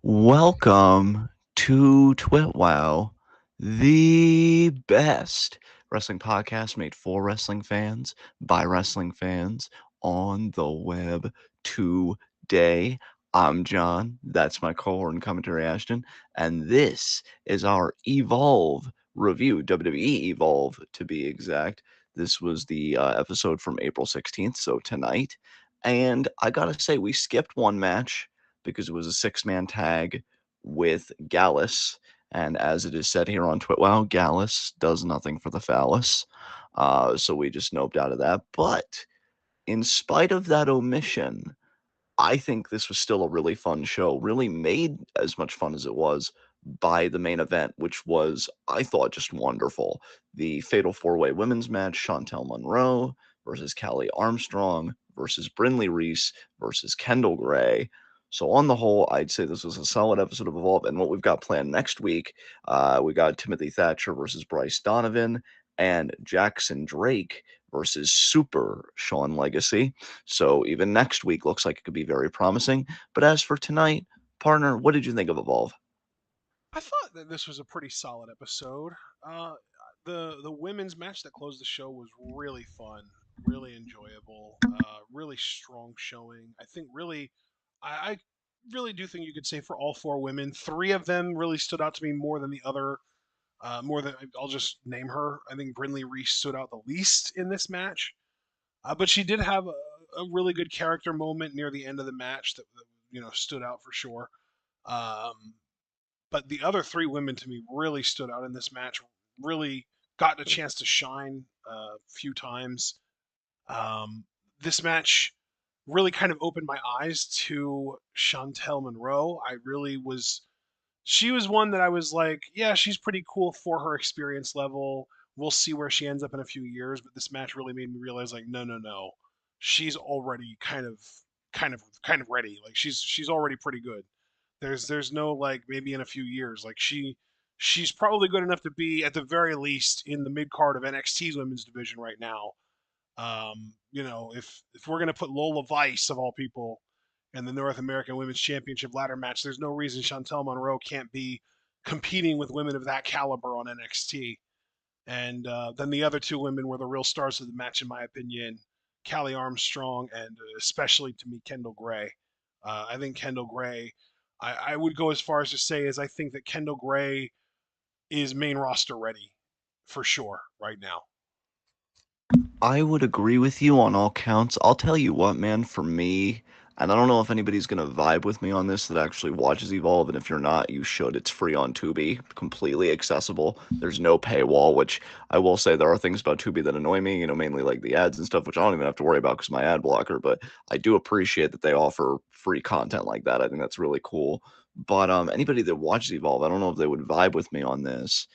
Welcome to TWitWoW, the best wrestling podcast made for wrestling fans by wrestling fans on the web today. I'm John. That's my cohort and commentary Ashton, and this is our Evolve review. WWE Evolve, to be exact. This was the episode from April 16th, so tonight. And I gotta say, we skipped one match because it was a six-man tag with Gallus. And as it is said here on TwitWoW, Gallus does nothing for the phallus. So we just noped out of that. But in spite of that omission, I think this was still a really fun show. Really made as much fun as it was by the main event, which was, I thought, just wonderful. The Fatal Four-Way Women's match, Chantel Monroe versus Callie Armstrong versus Brinley Reese versus Kendall Gray. So on the whole, I'd say this was a solid episode of Evolve. And what we've got planned next week, we got Timothy Thatcher versus Bryce Donovan and Jackson Drake versus Super Sean Legacy. So even next week looks like it could be very promising. But as for tonight, partner, what did you think of Evolve? I thought that this was a pretty solid episode. Uh, the women's match that closed the show was really fun, really enjoyable, really strong showing. I think I really do think you could say for all four women, three of them really stood out to me more than the other. More than I'll just name her. I think Brinley Reese stood out the least in this match, but she did have a really good character moment near the end of the match that stood out for sure. Um, but the other three women to me really stood out in this match. Really got a chance to shine a few times. Um, this match really kind of opened my eyes to Chantel Monroe. I really was. She was one that I was like, yeah, she's pretty cool for her experience level. We'll see where she ends up in a few years. But this match really made me realize, like, no, no, no, she's already kind of ready. Like she's already pretty good. There's no like maybe in a few years. Like she's probably good enough to be at the very least in the mid card of NXT's women's division right now. If we're gonna put Lola Vice of all people in the North American Women's Championship ladder match, there's no reason Chantel Monroe can't be competing with women of that caliber on NXT. And then the other two women were the real stars of the match, in my opinion. Callie Armstrong and especially to me Kendall Gray. I think Kendall Gray. I would go as far as to say is I think that Kendall Gray is main roster ready for sure right now. I would agree with you on all counts. I'll tell you what, man, for me, and I don't know if anybody's going to vibe with me on this that actually watches Evolve, and if you're not, you should. It's free on Tubi, completely accessible. There's no paywall, which I will say there are things about Tubi that annoy me, mainly like the ads and stuff, which I don't even have to worry about because my ad blocker, but I do appreciate that they offer free content like that. I think that's really cool. But anybody that watches Evolve, I don't know if they would vibe with me on this.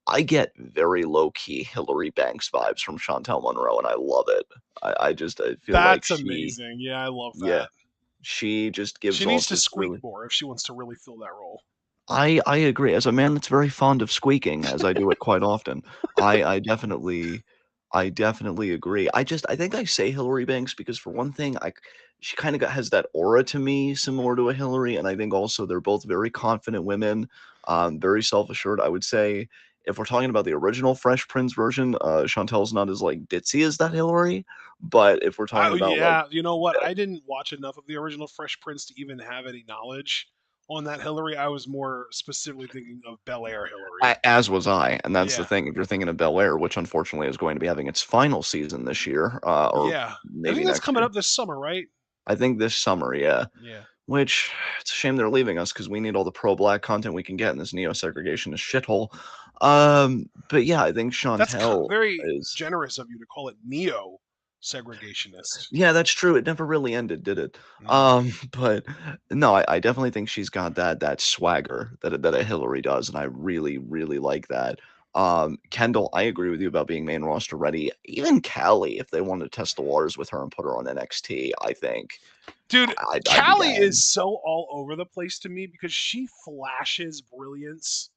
I get very low key Hillary Banks vibes from Chantel Monroe, and I love it. I feel like That's amazing. Yeah, I love yeah, that. she just She gives needs off to this squeak really. more if she wants to really fill that role. I agree. As a man that's very fond of squeaking, as I do it quite often, I definitely agree. I think I say Hillary Banks because for one thing, she kind of has that aura to me similar to a Hillary, and I think also they're both very confident women, very self-assured. I would say if we're talking about the original Fresh Prince version, Chantel's not as like ditzy as that Hillary, but if we're talking Oh about like yeah, you know what? I didn't watch enough of the original Fresh Prince to even have any knowledge on that Hillary. I was more specifically thinking of Bel Air Hillary. As was I, and that's the Yeah, thing. If you're thinking of Bel Air, which unfortunately is going to be having its final season this year, or yeah. I maybe think that's next coming year. up this summer, right? I think this summer, yeah. Yeah, Which it's a shame they're leaving us because we need all the pro-black content we can get in this neo-segregationist shithole. But yeah, I think that's Chantel very is. generous of you to call it neo segregationist. Yeah, that's true. It never really ended, did it? Mm. But no, I definitely think she's got that swagger that a Hillary does, and I really, really like that. Kendall, I agree with you about being main roster ready. Even Callie, if they wanted to test the waters with her and put her on NXT, I think Dude, I'd be Callie down. is so all over the place to me because she flashes brilliance.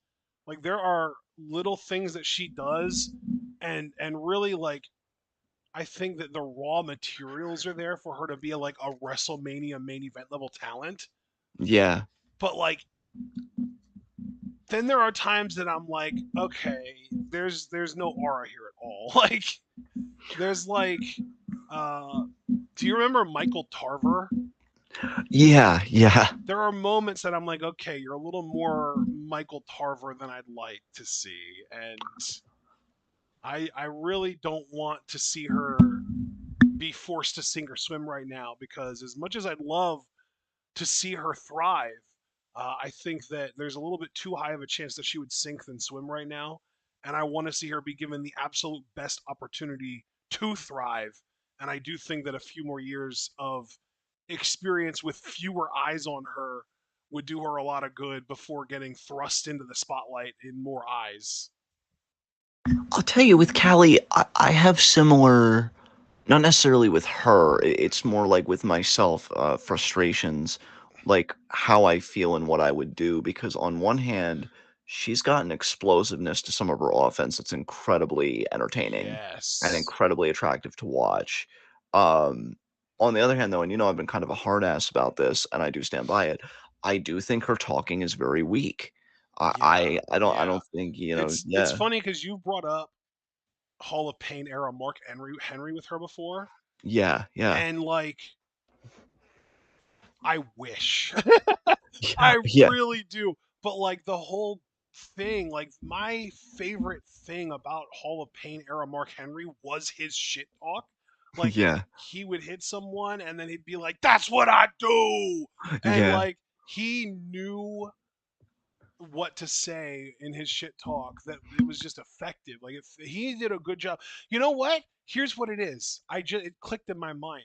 Like there are little things that she does and really like I think that the raw materials are there for her to be like a WrestleMania main event level talent. Yeah, But like Then there are times that I'm like, okay, there's no aura here at all. Like there's like uh do you remember Michael Tarver? Yeah, yeah. There are moments that I'm like, okay, you're a little more Michael Tarver than I'd like to see. And I really don't want to see her be forced to sink or swim right now because as much as I'd love to see her thrive, I think that there's a little bit too high of a chance that she would sink than swim right now. And I want to see her be given the absolute best opportunity to thrive. And I do think that a few more years of experience with fewer eyes on her would do her a lot of good before getting thrust into the spotlight in more eyes. I'll tell you, with Callie, I have similar, not necessarily with her, it's more like with myself, frustrations, like how I feel and what I would do. Because on one hand, she's got an explosiveness to some of her offense that's incredibly entertaining and Yes. incredibly attractive to watch. Um, on the other hand, though, and I've been kind of a hard ass about this, and I do stand by it. I do think her talking is very weak. Yeah. I Yeah. don't think, It's yeah, funny because you brought up Hall of Pain era Mark Henry with her before, yeah, yeah. and like I wish Yeah, I yeah, really do, but like the whole thing, like my favorite thing about Hall of Pain era Mark Henry was his shit talk. Like yeah, he would hit someone and then he'd be like, "That's what I do," and yeah. like he knew what to say in his shit talk that it was just effective. Like if he did a good job. You know what? Here's what it is. It clicked in my mind.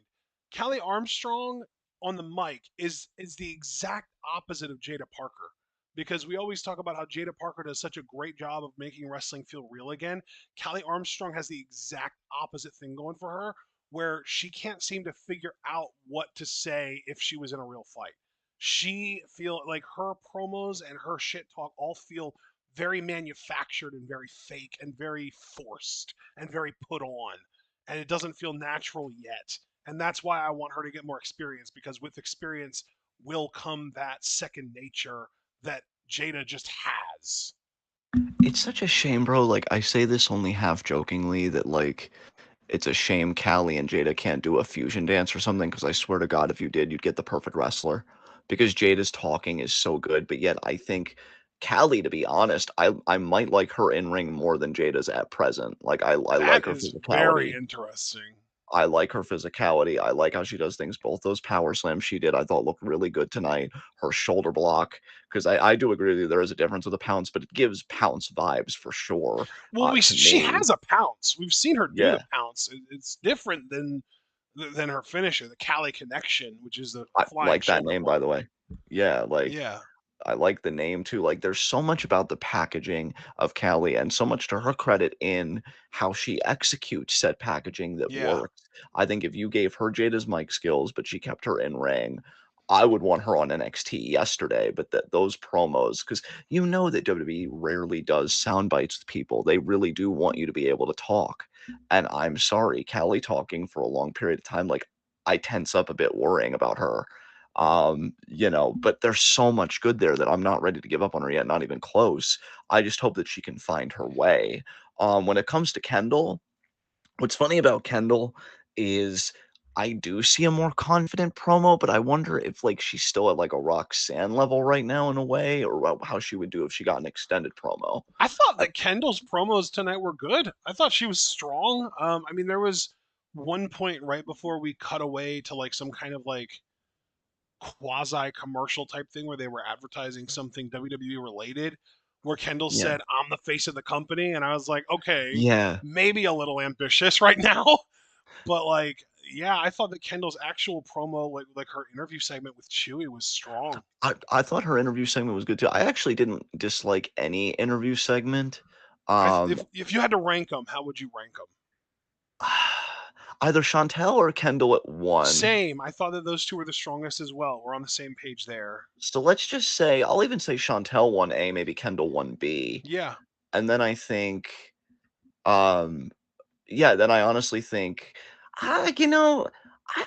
Kelly Armstrong on the mic is the exact opposite of Jada Parker. Because we always talk about how Jada Parker does such a great job of making wrestling feel real again. Kelly Armstrong has the exact opposite thing going for her, where she can't seem to figure out what to say if she was in a real fight. She feel like her promos and her shit talk all feel very manufactured and very fake and very forced and very put on, and it doesn't feel natural yet. And that's why I want her to get more experience, because with experience will come that second nature that Jada just has. It's such a shame, bro. Like, I say this only half jokingly that, like, it's a shame Callie and Jada can't do a fusion dance or something, because I swear to God, if you did, you'd get the perfect wrestler. Because Jada's talking is so good, but yet I think Callie, to be honest, I might like her in ring more than Jada's at present. Like, I like That her is very physicality. interesting. I like her physicality. I like how she does things. Both those power slams she did, I thought looked really good tonight. Her shoulder block, because I do agree with you, there is a difference with a pounce, but it gives pounce vibes for sure. Well, To she me, has a pounce. We've seen her do the yeah, pounce. It's different than her finisher, the Cali Connection, which is the I flying like that shoulder name by block. the way. Yeah, like Yeah, I like the name too. Like, there's so much about the packaging of Callie, and so much to her credit in how she executes said packaging that yeah. works. I think if you gave her Jada's mic skills, but she kept her in ring, I would want her on NXT yesterday. But those promos, because that WWE rarely does sound bites with people. They really do want you to be able to talk. And I'm sorry, Callie talking for a long period of time, like, I tense up a bit worrying about her. But there's so much good there that I'm not ready to give up on her yet, not even close. I just hope that she can find her way. When it comes to Kendall, what's funny about Kendall is I do see a more confident promo, but I wonder if, like, she's still at like a Roxanne level right now in a way, or how she would do if she got an extended promo. I thought I, that Kendall's promos tonight were good. I thought she was strong. I mean, there was one point right before we cut away to like some kind of like quasi commercial type thing where they were advertising something WWE related, where Kendall yeah, said, "I'm the face of the company," and I was like, okay, yeah. maybe a little ambitious right now, but like, yeah, I thought that Kendall's actual promo, like her interview segment with Chewy, was strong. I thought her interview segment was good too. I actually didn't dislike any interview segment. Um, If you had to rank them, how would you rank them? Either Chantel or Kendall at one. Same. I thought that those two were the strongest as well. We're on the same page there. So let's just say I'll even say Chantel 1A, maybe Kendall 1B. Yeah. And then I think, um, yeah, then I honestly think, ah, you know,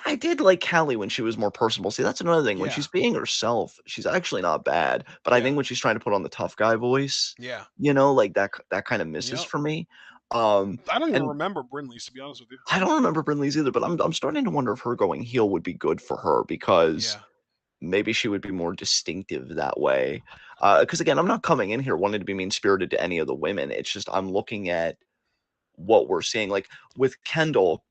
I did like Callie when she was more personable. See, that's another thing. When Yeah, she's being herself, she's actually not bad. But I yeah, think when she's trying to put on the tough guy voice, yeah. like that kind of misses Yep. for me. Um, I don't even and remember Brinley's, to be honest with you. I don't remember Brinley's either, but I'm starting to wonder if her going heel would be good for her because Yeah, maybe she would be more distinctive that way. Because again, I'm not coming in here wanting to be mean spirited to any of the women. It's just I'm looking at what we're seeing. Like with Kendall,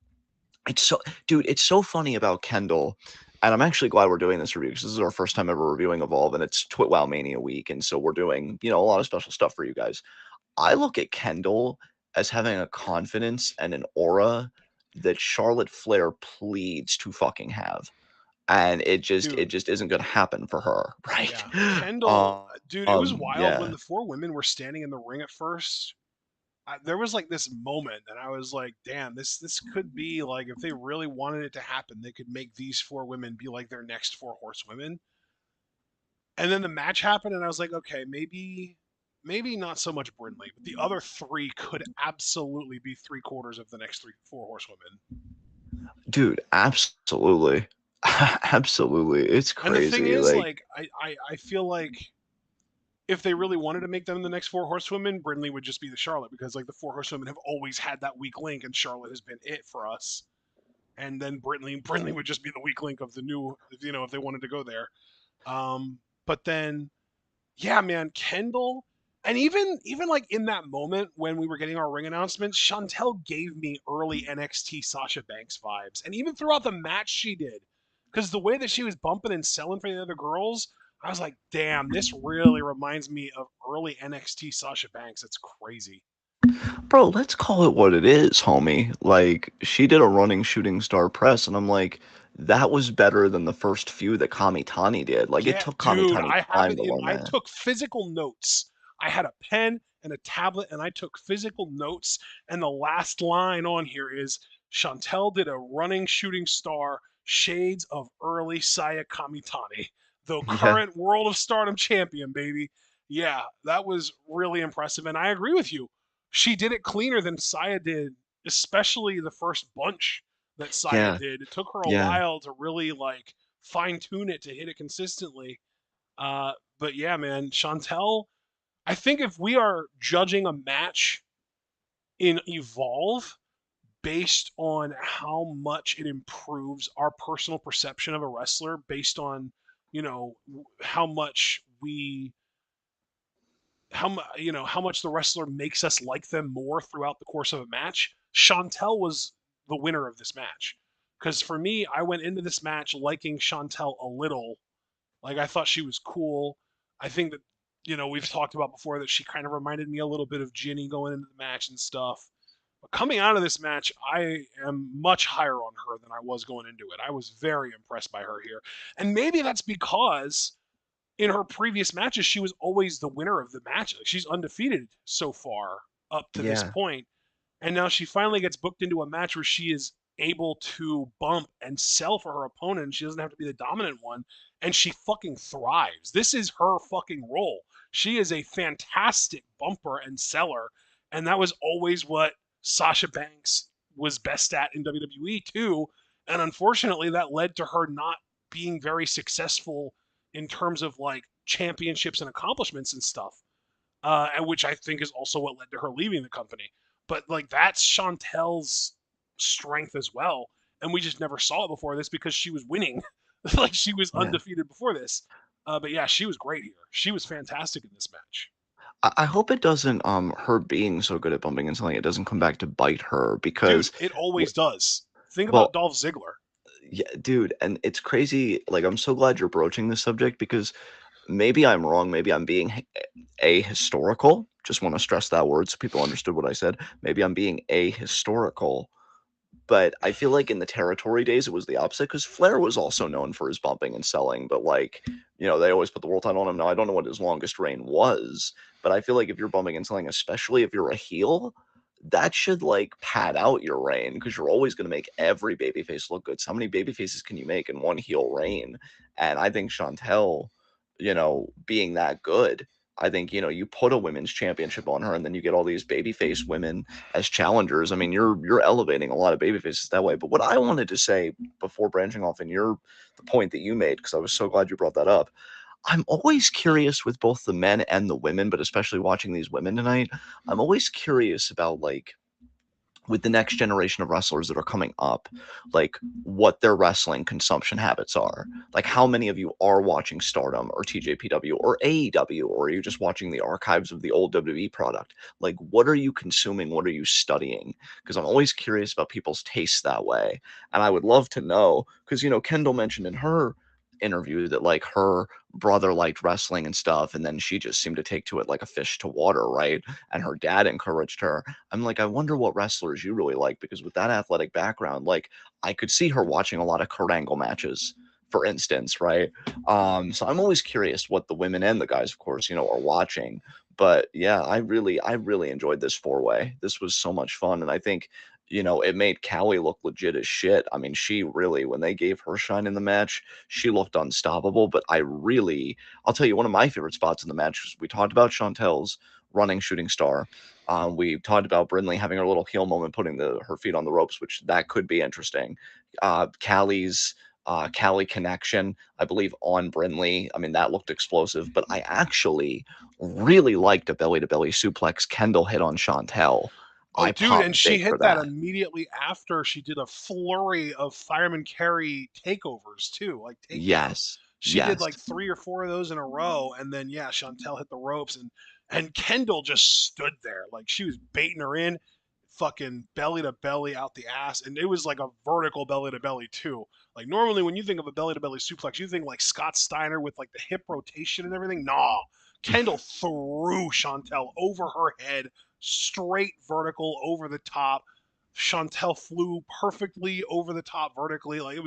it's so dude, it's so funny about Kendall. And I'm actually glad we're doing this review because this is our first time ever reviewing Evolve, and it's TwitWoW Mania week, and so we're doing a lot of special stuff for you guys. I look at Kendall as having a confidence and an aura that Charlotte Flair pleads to fucking have, and it dude. just isn't going to happen for her, right? Yeah, Kendall, dude. It was wild when Yeah, the four women were standing in the ring at first. There was like this moment, and I was like, "Damn, this could be like if they really wanted it to happen, they could make these four women be like their next four horsewomen." And then the match happened, and I was like, "Okay, maybe not so much Brindley, but the other three could absolutely be three quarters of the next three four horsewomen." dude, absolutely, absolutely, it's And the thing crazy. is, Like, like, I feel like if they really wanted to make them the next four horsewomen, Brindley would just be the Charlotte because like the four horsewomen have always had that weak link, and Charlotte has been it for us. And then Brindley would just be the weak link of the new, if they wanted to go there. But then, yeah, man, Kendall, and even like in that moment when we were getting our ring announcements, Chantel gave me early NXT Sasha Banks vibes, and even throughout the match she did, because the way that she was bumping and selling for the other girls, I was like, damn, this really reminds me of early NXT Sasha Banks. It's crazy. bro, let's call it what it is, homie. Like, she did a running shooting star press, and I'm like, that was better than the first few that Kamitani did. Like, it Yeah, took dude, Kamitani I have time it to in. learn I that. took physical notes. I had a pen and a tablet, and I took physical notes. And the last line on here is Chantel did a running shooting star, shades of early Saya Kamitani, the Yeah, current World of Stardom champion, baby. Yeah, that was really impressive. And I agree with you. She did it cleaner than Saya did, especially the first bunch that Saya yeah, did. It took her a yeah. while to really like fine tune it to hit it consistently. But yeah, man, Chantel. I think if we are judging a match in Evolve based on how much it improves our personal perception of a wrestler, based on how much we how much the wrestler makes us like them more throughout the course of a match, Chantel was the winner of this match. Because for me, I went into this match liking Chantel a little. Like I thought she was cool. I think that we've talked about before that she kind of reminded me a little bit of Ginny going into the match and stuff. But coming out of this match, I am much higher on her than I was going into it. I was very impressed by her here. And maybe that's because in her previous matches she was always the winner of the match. Like, she's undefeated so far up to this Yeah, point, and now she finally gets booked into a match where she is able to bump and sell for her opponent. She doesn't have to be the dominant one, and she fucking thrives. This is her fucking role. She is a fantastic bumper and seller, and that was always what Sasha Banks was best at in WWE too. And unfortunately, that led to her not being very successful in terms of like championships and accomplishments and stuff. And which I think is also what led to her leaving the company. But like that's Chantel's strength as well, and we just never saw it before this because she was winning, like she was yeah. undefeated before this. But yeah, she was great here. She was fantastic in this match, I hope it doesn't, her being so good at bumping and selling, it doesn't come back to bite her dude. because, It w always does. Think about well, Dolph Ziggler, yeah, dude, and it's crazy. Like, I'm so glad you're broaching this subject because maybe I'm wrong. Maybe I'm being ahistorical. Just want to stress that word so people understood what I said. Maybe I'm being ahistorical. But I feel like in the territory days, it was the opposite because Flair was also known for his bumping and selling. But, like, they always put the world title on him. Now, I don't know what his longest reign was, but I feel like if you're bumping and selling, especially if you're a heel, that should, like, pad out your reign because you're always going to make every babyface look good. So, how many babyfaces can you make in one heel reign? And I think Chantel, being that good, I think, you put a women's championship on her and then you get all these babyface women as challengers. I mean, you're elevating a lot of babyfaces that way. But what I wanted to say before branching off in the point that you made, because I was so glad you brought that up. I'm always curious with both the men and the women, but especially watching these women tonight, I'm always curious about like with the next generation of wrestlers that are coming up, like what their wrestling consumption habits are. Like how many of you are watching Stardom or TJPW or AEW, or are you just watching the archives of the old WWE product? Like what are you consuming? What are you studying? Because I'm always curious about people's tastes that way. And I would love to know, because Kendall mentioned in her interview that like her brother liked wrestling and stuff, and then she just seemed to take to it like a fish to water, right? And her dad encouraged her. I'm like, I wonder what wrestlers you really like, because with that athletic background, like I could see her watching a lot of Kurt Angle matches, for instance, right? So I'm always curious what the women and the guys, of course, are watching. But yeah, I really enjoyed this four way. This was so much fun, and I think it made Callie look legit as shit. I mean, she really, when they gave her shine in the match, she looked unstoppable. But I'll tell you, one of my favorite spots in the match was we talked about Chantel's running shooting star. We talked about Brindley having her little heel moment, putting her feet on the ropes, which that could be interesting. Callie connection, I believe, on Brindley. I mean, that looked explosive, but I actually really liked a belly to belly suplex Kendall hit on Chantel. Oh, I dude, and popped she big for hit that that. immediately after she did a flurry of fireman carry takeovers too, like takedowns. Yes, She did yes. like 3 or 4 of those in a row, and then yeah, Chantel hit the ropes, and Kendall just stood there like she was baiting her in, fucking belly to belly out the ass, and it was like a vertical belly to belly too. Like normally when you think of a belly to belly suplex, you think like Scott Steiner with like the hip rotation and everything. Nah, Kendall threw Chantel over her head straight vertical over the top. Chantel flew perfectly over the top vertically. Like it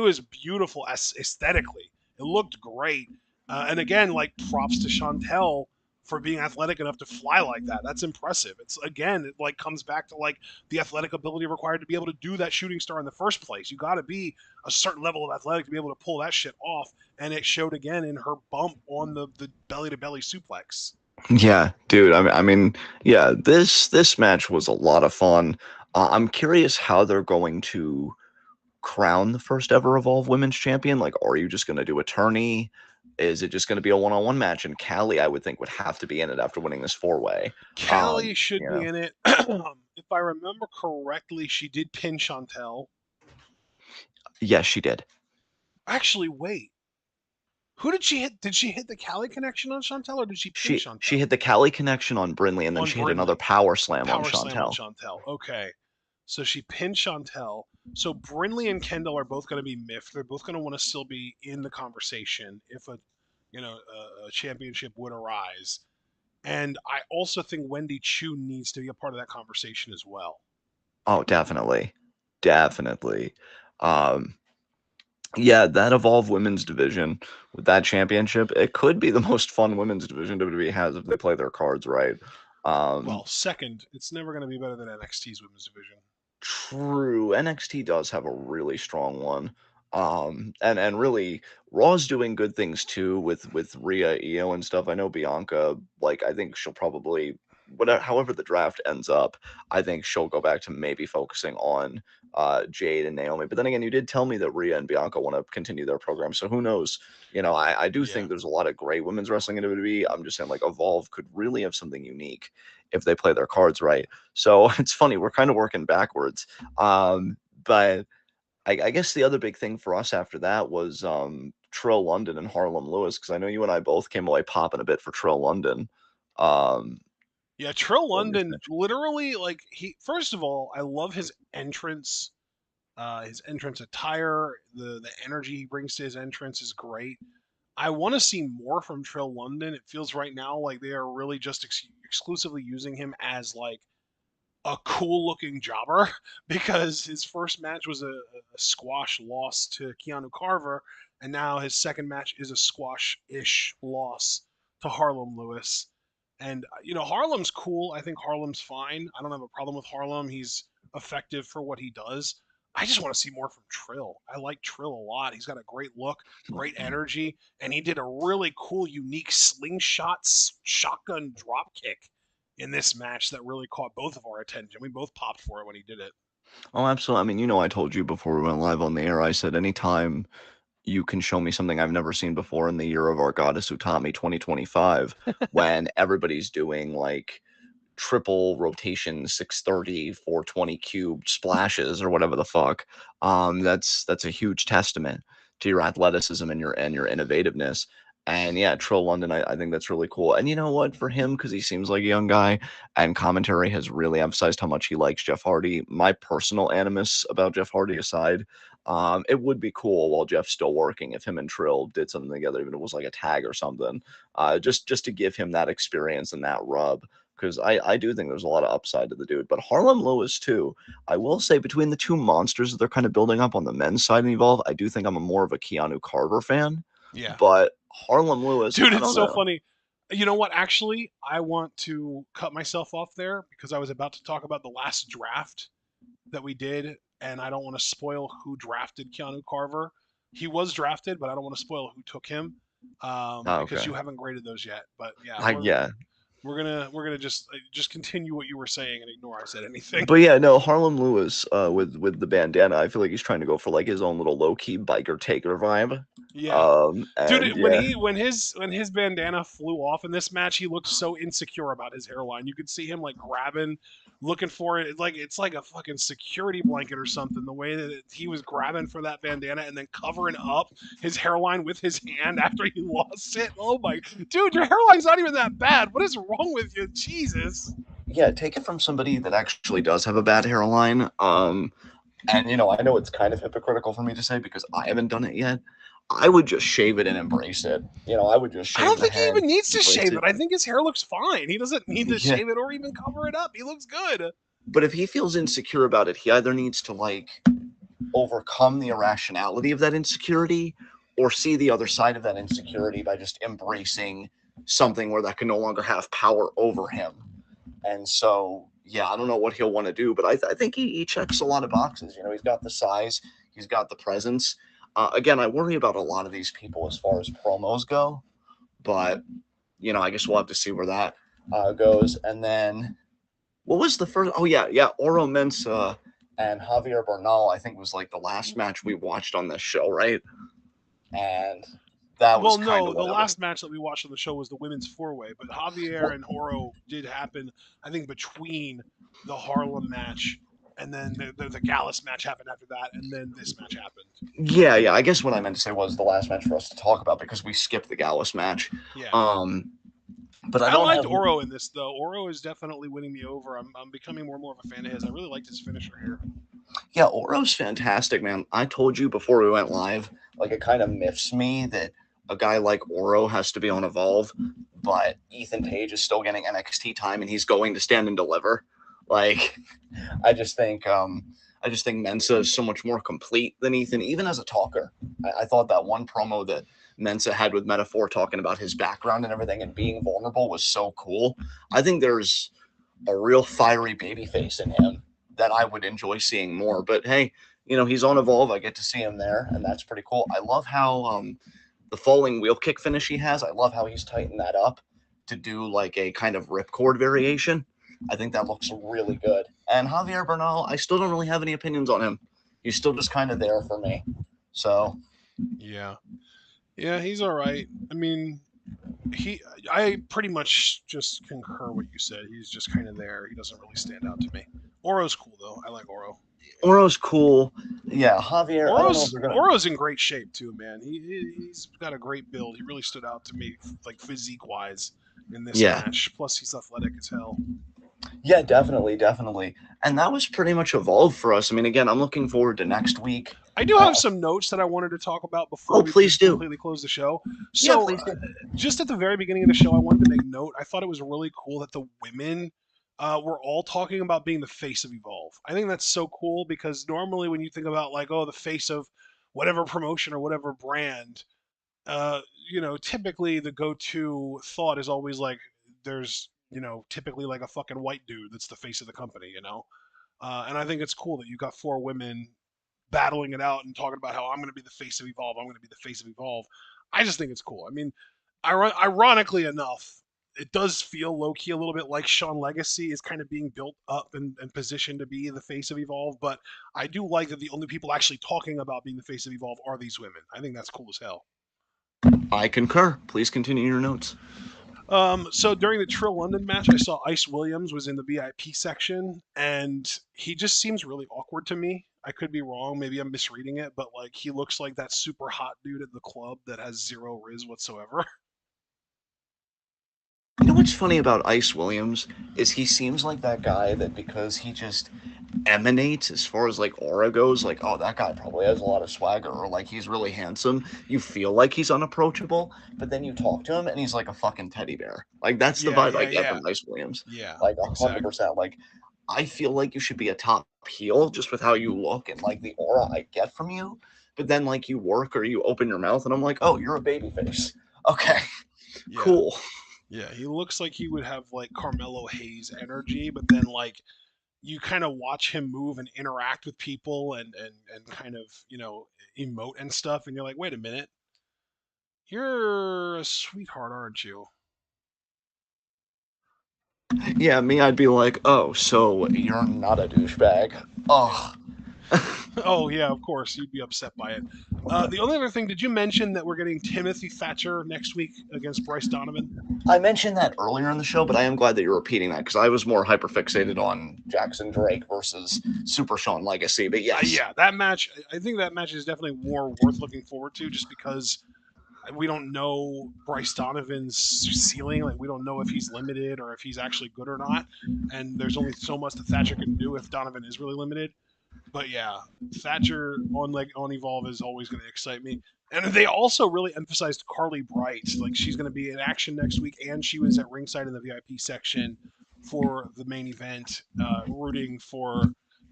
was beautiful aesthetically. It looked great. And again, like props to Chantel for being athletic enough to fly like that. That's impressive. It's again, it like comes back to like the athletic ability required to be able to do that shooting star in the first place. You got to be a certain level of athletic to be able to pull that shit off. And it showed again in her bump on the belly to belly suplex. Yeah, dude. I mean, yeah. This match was a lot of fun. I'm curious how they're going to crown the first ever Evolve Women's Champion. Like, are you just going to do a tourney? Is it just going to be a one-on-one match? And Callie, I would think, would have to be in it after winning this four-way. Callie should You be know, in it. If I remember correctly, she did pin Chantel. yes, she did. Actually, wait. Who did she hit? Did she hit the Callie connection on Chantel or did she pin She Chantel? hit the Callie connection on Brindley, and then On she hit another Brindley. power slam on Power slam on Chantel. Chantel. Okay. So she pinned Chantel. So Brindley and Kendall are both going to be miffed. They're both going to want to still be in the conversation if a championship would arise. And I also think Wendy Chu needs to be a part of that conversation as well. Oh, definitely, definitely. Um, Yeah, that Evolve Women's division with that championship, it could be the most fun women's division WWE has if they play their cards right. Um, Well, second, it's never going to be better than NXT's women's division. True, NXT does have a really strong one. And really Raw's doing good things too with Rhea, Io and stuff. I know Bianca, like I think she'll probably whatever however the draft ends up, I think she'll go back to maybe focusing on Jade and Naomi. But then again, you did tell me that Rhea and Bianca want to continue their program, so who knows? I do Yeah. think there's a lot of great women's wrestling in WWE. I'm just saying like Evolve could really have something unique if they play their cards right. So it's funny, we're kind of working backwards. But I guess the other big thing for us after that was Trill London and Harlem Lewis, because I know you and I both came away popping a bit for Trill London. Um, Yeah, Trill in this London match. literally like he first of all, I love his entrance attire, the energy he brings to his entrance is great. I want to see more from Trill London. It feels right now like they are really just exclusively using him as like a cool looking jobber because his first match was a squash loss to Keanu Carver, and now his second match is a squash ish loss to Harlem Lewis. And, Harlem's cool. I think Harlem's fine. I don't have a problem with Harlem. He's effective for what he does. I just want to see more from Trill. I like Trill a lot. He's got a great look, great energy, and he did a really cool, unique slingshot shotgun drop kick in this match that really caught both of our attention. We both popped for it when he did it. Oh, absolutely. I mean, you know, I told you before we went live on the air, I said anytime you can show me something I've never seen before in the year of our goddess Utami 2025, when everybody's doing like triple rotation 630 420 cube splashes or whatever the fuck. That's a huge testament to your athleticism and your innovativeness. And yeah, Trill London, I think that's really cool. And you know what, for him, because he seems like a young guy, and commentary has really emphasized how much he likes Jeff Hardy. My personal animus about Jeff Hardy aside, it would be cool while Jeff's still working if him and Trill did something together, even if it was like a tag or something, just to give him that experience and that rub, because I do think there's a lot of upside to the dude. But Harlem Lewis too. I will say between the two monsters that they're kind of building up on the men's side of Evolve, I do think I'm a more of a Keanu Carver fan. Yeah. But Harlem Lewis, Dude, I it's don't so know. funny. You know what? Actually, I want to cut myself off there because I was about to talk about the last draft that we did, and I don't want to spoil who drafted Keanu Carver. He was drafted, but I don't want to spoil who took him Oh, because okay. you haven't graded those yet. But yeah, Yeah. we're gonna just continue what you were saying and ignore I said anything. But yeah, no, Harlem Lewis, with the bandana, I feel like he's trying to go for like his own little low key biker taker vibe. Yeah. Dude, And yeah, when his bandana flew off in this match, he looked so insecure about his hairline. You could see him like grabbing, looking for it. Like it's like a fucking security blanket or something. The way that he was grabbing for that bandana and then covering up his hairline with his hand after he lost it. Oh my, dude, your hairline's not even that bad. What is wrong with you? Jesus. yeah, take it from somebody that actually does have a bad hairline. And you know, I know it's kind of hypocritical for me to say because I haven't done it yet. I would just shave it and embrace it. You know, I would just I shave don't the think he head, even needs to embrace shave it. it. I think his hair looks fine. He doesn't need to Yeah. shave it or even cover it up. He looks good. But if he feels insecure about it, he either needs to like overcome the irrationality of that insecurity or see the other side of that insecurity by just embracing something where that can no longer have power over him. And so, yeah, I don't know what he'll want to do, but I think he checks a lot of boxes. You know, he's got the size, he's got the presence. Again, I worry about a lot of these people as far as promos go, but, you know, I guess we'll have to see where that goes. And then, what was the first? Oh, yeah, Oro Mensa and Javier Bernal, I think was like the last match we watched on this show, right? And that was Well, kind of no, the whatever. last match that we watched on the show was the women's four way, but Javier Well, and Oro did happen, I think, between the Harlem match and then the Gallus match happened after that, and then this match happened. yeah. I guess what I meant to say was the last match for us to talk about because we skipped the Gallus match. Yeah. Um, but I I don't liked have. Oro in this, though. Oro is definitely winning me over. I'm becoming more and more of a fan of his. I really liked his finisher here. Yeah, Oro's fantastic, man. I told you before we went live, like it kind of miffs me that a guy like Oro has to be on Evolve, but Ethan Page is still getting NXT time and he's going to stand and deliver. Like, I just think I just think Mensa is so much more complete than Ethan, even as a talker. I thought that one promo that Mensa had with Metaphor talking about his background and everything and being vulnerable was so cool. I think there's a real fiery babyface in him that I would enjoy seeing more. But hey, you know, he's on Evolve. I get to see him there, and that's pretty cool. I love how the falling wheel kick finish he has, I love how he's tightened that up to do like a kind of ripcord variation. I think that looks really good. And Javier Bernal, I still don't really have any opinions on him. He's still just kind of there for me. So, Yeah. Yeah, he's all right. I mean, I pretty much just concur what you said. He's just kind of there. He doesn't really stand out to me. Oro's cool though. I like Oro. Oro's cool. Yeah, Javier, I don't know if Oro's they're going to. Oro's in great shape too, man. He's got a great build. He really stood out to me, like physique wise, in this Yeah. match. Plus, he's athletic as hell. Yeah, definitely. And that was pretty much Evolve for us. I mean, again, I'm looking forward to next week. I do Uh, have some notes that I wanted to talk about before oh, we please just do. completely close the show. Yeah, So, please do. just at the very beginning of the show, I wanted to make note. I thought it was really cool that the women were all talking about being the face of Evolve. I think that's so cool because normally when you think about like, oh, the face of whatever promotion or whatever brand, uh, typically the go-to thought is always like there's, typically like a fucking white dude that's the face of the company. And I think it's cool that you got four women battling it out and talking about how I'm going to be the face of Evolve. I'm going to be the face of Evolve. I just think it's cool. I mean, ironically enough, it does feel low key a little bit like Sean Legacy is kind of being built up and positioned to be the face of Evolve. But I do like that the only people actually talking about being the face of Evolve are these women. I think that's cool as hell. I concur. Please continue your notes. So during the Trill London match, I saw Ice Williams was in the VIP section, and he just seems really awkward to me. I could be wrong, maybe I'm misreading it, but like he looks like that super hot dude at the club that has zero riz whatsoever. You know what's funny about Ice Williams is he seems like that guy that because he just emanates as far as like aura goes, like, oh, that guy probably has a lot of swagger, or like he's really handsome. You feel like he's unapproachable, but then you talk to him and he's like a fucking teddy bear. Like that's the Yeah, vibe I yeah, get yeah, from Ice Williams. yeah, Like exactly. 100%. Like I feel like you should be a top heel just with how you look and like the aura I get from you. But then like you work or you open your mouth and I'm like, oh, you're a baby face. Okay, Yeah, cool. yeah. He looks like he would have like Carmelo Hayes energy, but then like you kind of watch him move and interact with people and kind of emote and stuff, and you're like, wait a minute, you're a sweetheart, aren't you? Yeah, me, I'd be like, oh, so you're not a douchebag. Yeah. Oh, Oh yeah, of course you'd be upset by it. The only other thing, did you mention that we're getting Timothy Thatcher next week against Bryce Donovan? I mentioned that earlier in the show, but I am glad that you're repeating that because I was more hyperfixated on Jackson Drake versus Super Sean Legacy. But yes, Yeah, that match. I think that match is definitely more worth looking forward to, just because we don't know Bryce Donovan's ceiling. Like we don't know if he's limited or if he's actually good or not. And there's only so much that Thatcher can do if Donovan is really limited. But yeah, Thatcher on Evolve is always going to excite me. And they also really emphasized Carly Bright. Like she's going to be in action next week, and she was at ringside in the VIP section for the main event, rooting for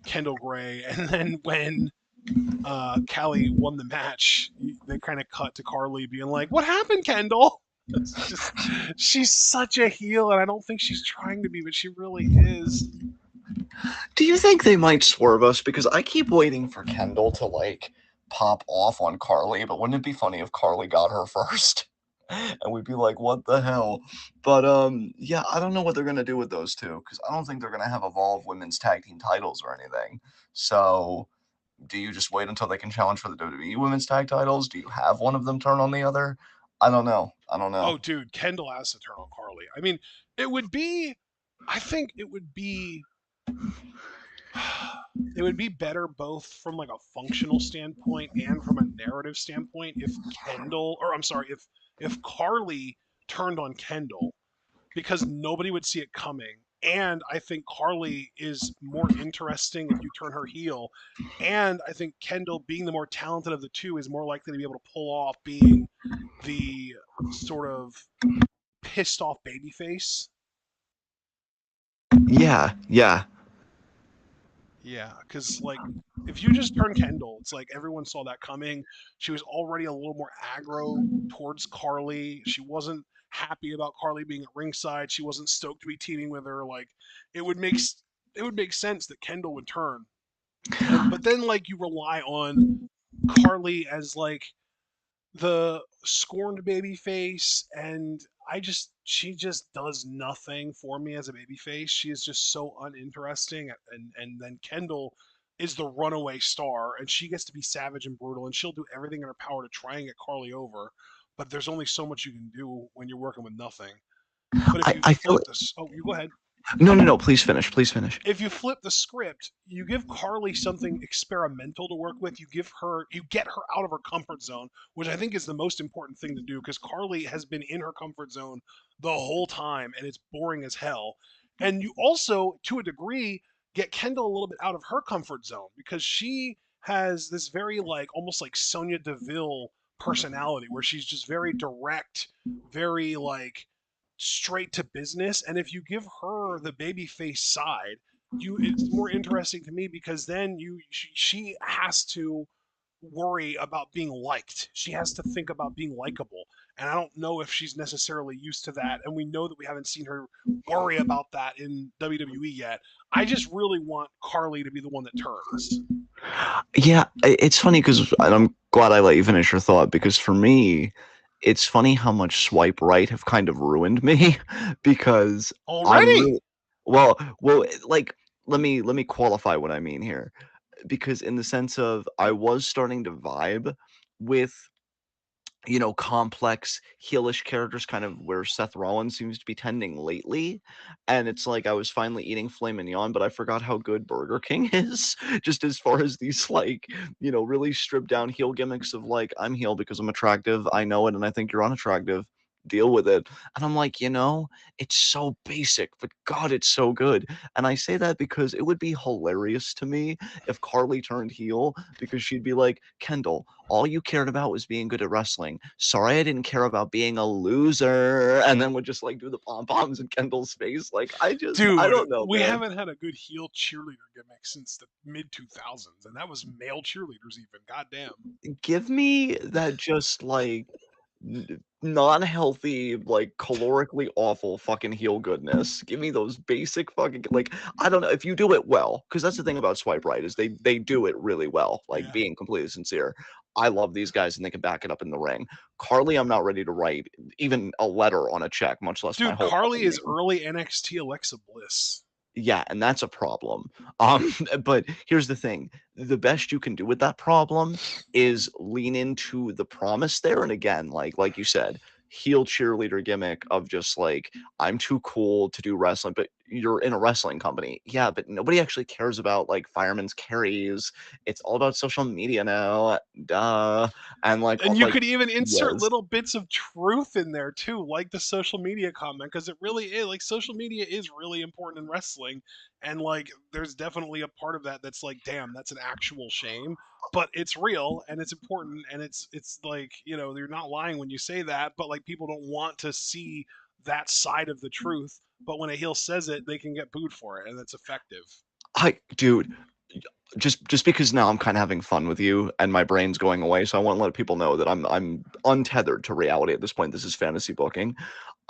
Kendall Gray. And then when Callie won the match, they kind of cut to Carly being like, "What happened, Kendall?" It's just she's such a heel, and I don't think she's trying to be, but she really is. do you think they might swerve us? Because I keep waiting for Kendall to like pop off on Carly, but wouldn't it be funny if Carly got her first? And we'd be like, what the hell? But yeah, I don't know what they're gonna do with those two because I don't think they're gonna have Evolve Women's Tag Team titles or anything. So do you just wait until they can challenge for the WWE Women's Tag Titles? Do you have one of them turn on the other? I don't know. I don't know. Oh, dude, Kendall has to turn on Carly. I mean, it would be. I think it would be. It would be better both from like a functional standpoint and from a narrative standpoint if Kendall, or I'm sorry, if Carly turned on Kendall, because nobody would see it coming. And I think Carly is more interesting if you turn her heel. And I think Kendall, being the more talented of the two, is more likely to be able to pull off being the sort of pissed off babyface. Yeah, yeah. Yeah, because like if you just turn Kendall, it's like everyone saw that coming. She was already a little more aggro towards Carly. She wasn't happy about Carly being at ringside. She wasn't stoked to be teaming with her. Like it would make it would make sense that Kendall would turn. And but then like you rely on Carly as like the scorned baby face, and she just does nothing for me as a baby face. She is just so uninteresting, and then Kendall is the runaway star, and she gets to be savage and brutal, and she'll do everything in her power to try and get Carly over, but there's only so much you can do when you're working with nothing. But if you I feel flip this, oh, you go ahead. no, no, no. Please finish. Please finish. If you flip the script, you give Carly something experimental to work with. You get her out of her comfort zone, which I think is the most important thing to do because Carly has been in her comfort zone the whole time and it's boring as hell. And you also, to a degree, get Kendall a little bit out of her comfort zone because she has this very like almost like Sonya Deville personality where she's just very direct, very like straight to business. And if you give her the baby face side, you it's more interesting to me because then she has to worry about being liked. She has to think about being likable. and I don't know if she's necessarily used to that. And we know that we haven't seen her worry about that in WWE yet. I just really want Carly to be the one that turns. Yeah, it's funny because I'm glad I let you finish your thought because for me, it's funny how much swipe right have kind of ruined me because I'm Already? really well, like let me qualify what I mean here because in the sense of I was starting to vibe with complex heelish characters kind of where Seth Rollins seems to be tending lately. And it's like I was finally eating filet mignon, but I forgot how good Burger King is. Just as far as these like, really stripped down heel gimmicks of like, I'm heel because I'm attractive. I know it and I think you're unattractive. Deal with it. And I'm like, it's so basic, but God, it's so good. And I say that because it would be hilarious to me if Carly turned heel because she'd be like, Kendall, all you cared about was being good at wrestling. Sorry, I didn't care about being a loser. And then would just like do the pom poms in Kendall's face. Like, I Dude, don't know, we man. haven't had a good heel cheerleader gimmick since the mid 2000s, and that was male cheerleaders, even. Goddamn. Give me that just like non-healthy, like calorically awful fucking heel goodness. Give me those basic fucking like I don't know if you do it well, because that's the thing about Swipe Right is they do it really well, like Yeah. being completely sincere. I love these guys and they can back it up in the ring. Carly, I'm not ready to write even a letter on a check, much less my Dude, whole Carly fucking is name. early NXT Alexa Bliss. Yeah, and that's a problem. Um, but here's the thing. The best you can do with that problem is lean into the promise there. And again, like you said, heel cheerleader gimmick of just like, I'm too cool to do wrestling, but you're in a wrestling company. Yeah, but nobody actually cares about like fireman's carries. It's all about social media now. Duh. And And you like could even insert yes. little bits of truth in there too, like the social media comment, because it really is like social media is really important in wrestling, and like there's definitely a part of that that's like, damn, that's an actual shame, but it's real and it's important, and it's like, you're not lying when you say that, but like people don't want to see that side of the truth. But when a heel says it, they can get booed for it, and it's effective. Dude, just because now I'm kind of having fun with you and my brain's going away, so I want to let people know that I'm untethered to reality at this point. This is fantasy booking.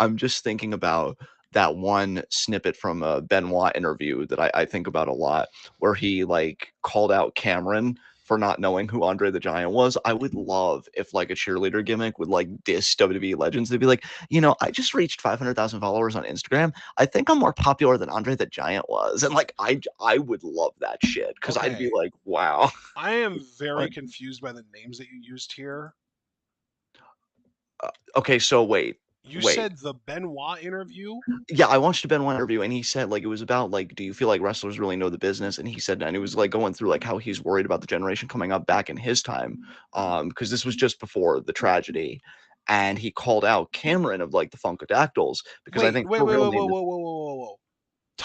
I'm just thinking about that one snippet from a Benoit interview that I think about a lot, where he like called out Cameron for not knowing who Andre the Giant was. I would love if like a cheerleader gimmick would like diss WWE legends. They'd be like, I just reached 500,000 followers on Instagram. I think I'm more popular than Andre the Giant was, and like I would love that shit because I'd be Okay, like, wow. I am very But, confused by the names that you used here. okay, so You wait. said the Benoit interview. Yeah, I watched a Benoit interview and he said like it was about like, do you feel like wrestlers really know the business? And he said, and it was like going through like how he's worried about the generation coming up back in his time, because this was just before the tragedy, and he called out Cameron of like the Funkadactyls because I Wait, think wait, her wait, real whoa, whoa, name is whoa, whoa, whoa, whoa, whoa.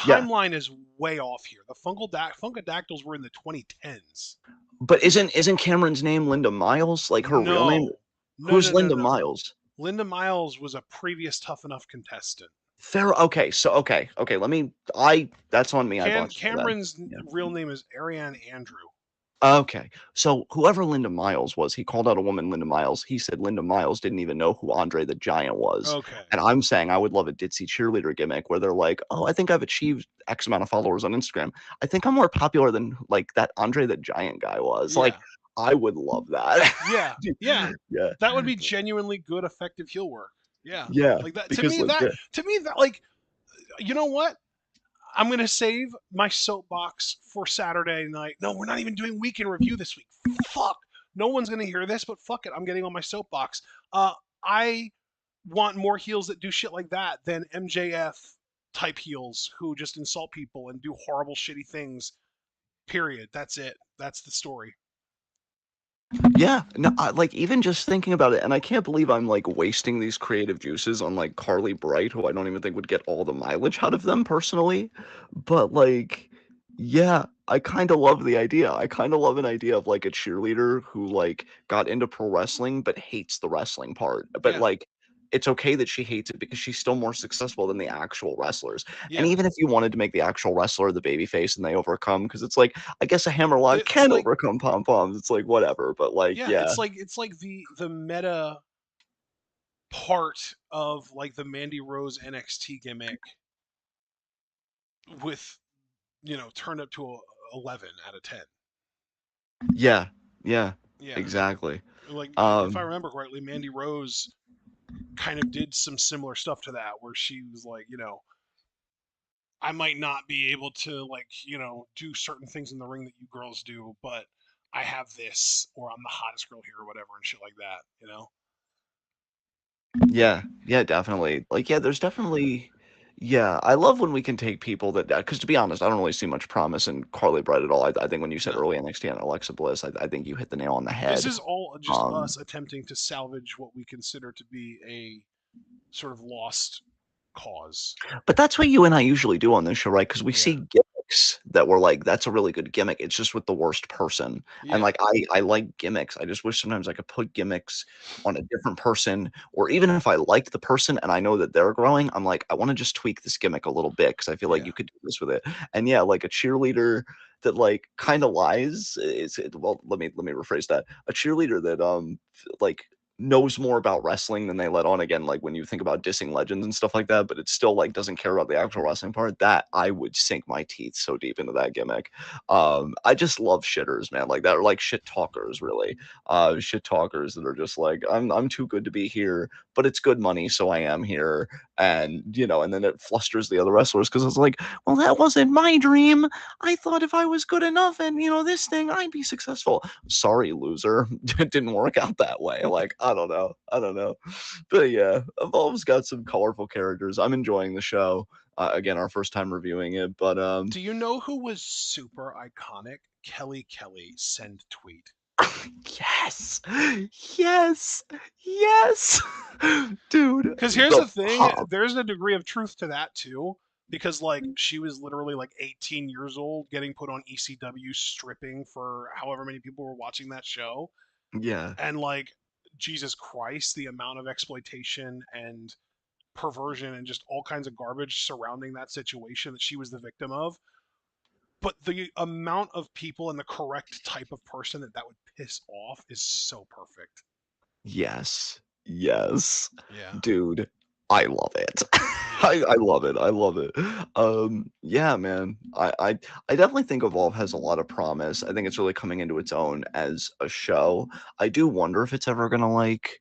yeah, Timeline is way off here. The Funkadactyls were in the 2010s. but isn't Cameron's name Linda Miles like her real name? No, no, Who's no, no, Linda no. Miles? Linda Miles was a previous Tough Enough contestant. Fair. Okay, so okay. Let me. I that's on me. I botched it then. Cameron's Yeah. real name is Ariane Andrew. Okay. So whoever Linda Miles was, he called out a woman, Linda Miles. He said Linda Miles didn't even know who Andre the Giant was. Okay. And I'm saying I would love a ditzy cheerleader gimmick where they're like, oh, I think I've achieved X amount of followers on Instagram. I think I'm more popular than like that Andre the Giant guy was. Like, Yeah. I would love that. Yeah. Dude, Yeah. yeah. That would be genuinely good, effective heel work. Yeah. Yeah. Like that to Because me. like, That yeah. to me. That like, you know what? I'm gonna save my soapbox for Saturday night. No, we're not even doing weekend review this week. Fuck. No one's gonna hear this, but fuck it. I'm getting on my soapbox. I want more heels that do shit like that than MJF type heels who just insult people and do horrible, shitty things. Period. That's it. That's the story. Yeah, no, like even just thinking about it, and I can't believe I'm like wasting these creative juices on like Carly Bright, who I don't even think would get all the mileage out of them personally. But like, yeah, I kind of love the idea. I kind of love an idea of like a cheerleader who like got into pro wrestling but hates the wrestling part. But Yeah. like, it's okay that she hates it because she's still more successful than the actual wrestlers. And Yeah. even if you wanted to make the actual wrestler the babyface and they overcome, because it's like I guess a hammerlock It's can like, overcome pom poms. It's like whatever, but like yeah, yeah, it's like the meta. part of like the Mandy Rose NXT gimmick with, turned up to 11 out of 10. Yeah, yeah, Yeah. exactly. Like, if I Um, remember correctly, Mandy Rose kind of did some similar stuff to that, where she was like, I might not be able to, like, do certain things in the ring that you girls do, but I have this, or I'm the hottest girl here, or whatever, and shit like that. yeah, yeah, definitely. Like, yeah, there's definitely, yeah, I love when we can take people that, because to be honest, I don't really see much promise in Carly Bright at all. I think when you said No. early NXT and Alexa Bliss, I think you hit the nail on the This head. is all just Um, us attempting to salvage what we consider to be a sort of lost cause. But that's what you and I usually do on this show, right? Because we Yeah. see gimmicks that we're like, "That's a really good gimmick." It's just with the worst person, and, Yeah. like, I like gimmicks. I just wish sometimes I could put gimmicks on a different person, or even if I like the person and I know that they're growing, I'm like, "I wanna just tweak this gimmick a little bit because I feel like Yeah. you could do this with it." And, yeah, like, a cheerleader that, like, kinda lies is well, let me rephrase that. A cheerleader that, like, knows more about wrestling than they let on, again, like, when you think about dissing legends and stuff like that, but it still, like, doesn't care about the actual wrestling part, that I would sink my teeth so deep into that gimmick. I just love shitters, man, like that, or like shit talkers, really. Shit talkers that are just like, I'm too good to be here, but it's good money, so I am here. And and then it flusters the other wrestlers because it's like, well, that wasn't my dream. I thought if I was good enough and this thing, I'd be successful. Sorry, loser. It didn't work out that way. Like, I don't know. I don't know. But yeah, Evolve's got some colorful characters. I'm enjoying the show. Again, our first time reviewing it, but Do you know who was super iconic? Kelly send tweet. yes. Yes. Yes. Dude, Because here's the the thing, pop. there's a degree of truth to that too. Because like she was literally like 18 years old, getting put on ECW stripping for however many people were watching that show, Yeah. and like Jesus Christ, the amount of exploitation and perversion and just all kinds of garbage surrounding that situation that she was the victim of. But the amount of people and the correct type of person that would piss off is so perfect. Yes. Yes. Yeah. Dude, I love it. Yeah. I love it. I love it. Yeah, man. I definitely think Evolve has a lot of promise. I think it's really coming into its own as a show. I do wonder if it's ever gonna like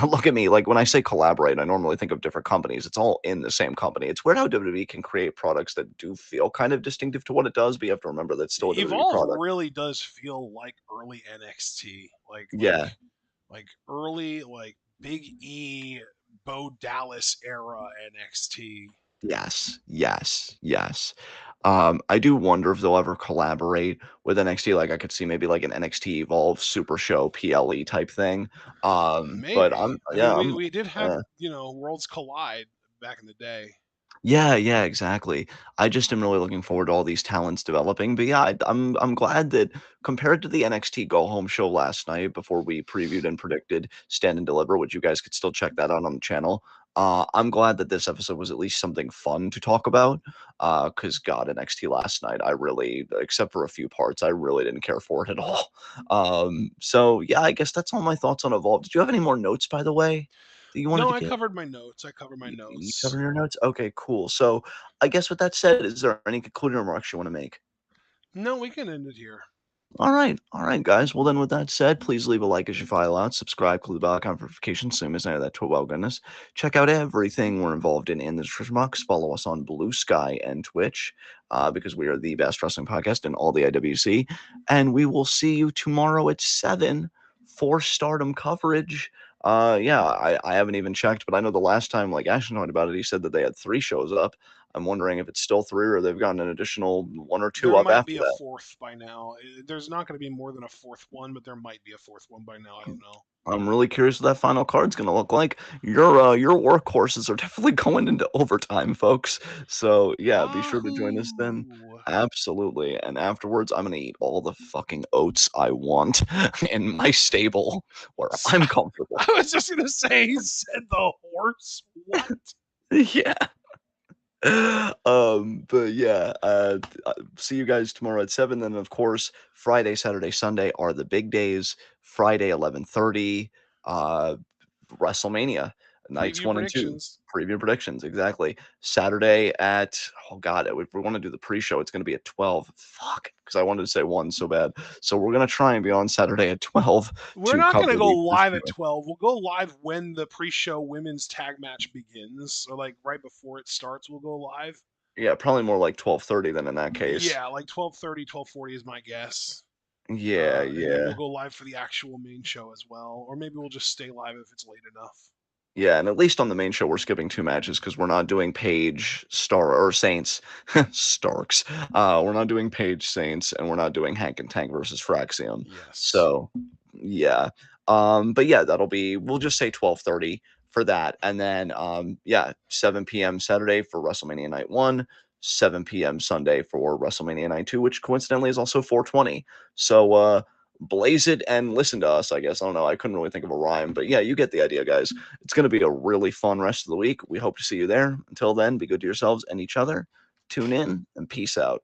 look at me, like when I say collaborate, I normally think of different companies. It's all in the same company. It's weird how WWE can create products that do feel kind of distinctive to what it does, but you have to remember that's still a WWE Evolve product. really does feel like early NXT. Like like Yeah. like early like Big E Bo Dallas era NXT. Yes, yes, yes. I do wonder if they'll ever collaborate with NXT. Like I could see maybe like an NXT Evolve Super Show PLE type thing. But Maybe. I'm I mean, yeah, we did have, uh, Worlds Collide back in the day. yeah, yeah, exactly. I just am really looking forward to all these talents developing. But yeah, I'm glad that compared to the NXT Go Home show last night before we previewed and predicted Stand and Deliver, which you guys could still check that out on the channel. I'm glad that this episode was at least something fun to talk about. Because God, NXT last night, I really, except for a few parts, I really didn't care for it at all. So yeah, I guess that's all my thoughts on Evolve. Did you have any more notes, by the way, that you wanted No, to I get? covered my notes. I covered my You notes. cover your notes? Okay, cool. So, I guess with that said, is there any concluding remarks you wanna make? No, we can end it here. Alright, guys. Well, then with that said, please leave a like as you file out, subscribe, click the bell icon for notifications so you miss any of that TWitWoW goodness. Check out everything we're involved in the description box. Follow us on Blue Sky and Twitch, because we are the best wrestling podcast in all the IWC. And we will see you tomorrow at 7 for Stardom coverage. Yeah, I haven't even checked, but I know the last time, like, Ashton talked about it, he said that they had 3 shows up. I'm wondering if it's still 3 or they've gotten an additional 1 or 2 There up might after be a that. fourth by now. There's not going to be more than a fourth one, but there might be a fourth one by now. I don't know. I'm really curious what that final card's gonna look like. Your workhorses are definitely going into overtime, folks. So yeah, be sure to join us then. Wahoo! Absolutely. And afterwards, I'm gonna eat all the fucking oats I want in my stable where I'm comfortable. I was just going to say, he said the horse. What? Yeah. But yeah, see you guys tomorrow at 7. Then of course, Friday, Saturday, Sunday are the big days. Friday 11:30. WrestleMania nights Preview 1 and 2. predictions. Preview predictions, exactly. Saturday at, oh god, if we want to do the pre-show, it's going to be at 12. Fuck, because I wanted to say 1 so bad. So we're going to try and be on Saturday at 12 We're to not cover going to go the live at pre-show. 12. We'll go live when the pre-show women's tag match begins, or like right before it starts. We'll go live. Yeah, probably more like 12:30 then in that case. Yeah, like 12:30, 12:40 is my guess. Yeah, And then we'll yeah. go live for the actual main show as well, or maybe we'll just stay live if it's late enough. Yeah, and at least on the main show, we're skipping 2 matches because we're not doing Page, Star, or Saints, Starks. We're not doing Page Saints, and we're not doing Hank and Tank versus Fraxium. Yes. So, yeah. But yeah, that'll be. We'll just say 12:30 for that, and then yeah, 7 p.m. Saturday for WrestleMania Night 1, 7 p.m. Sunday for WrestleMania Night 2, which coincidentally is also 420. So, blaze it and listen to us. I guess I don't know. I couldn't really think of a rhyme, but yeah, you get the idea, guys. It's going to be a really fun rest of the week. We hope to see you there. Until then, be good to yourselves and each other. Tune in and peace out.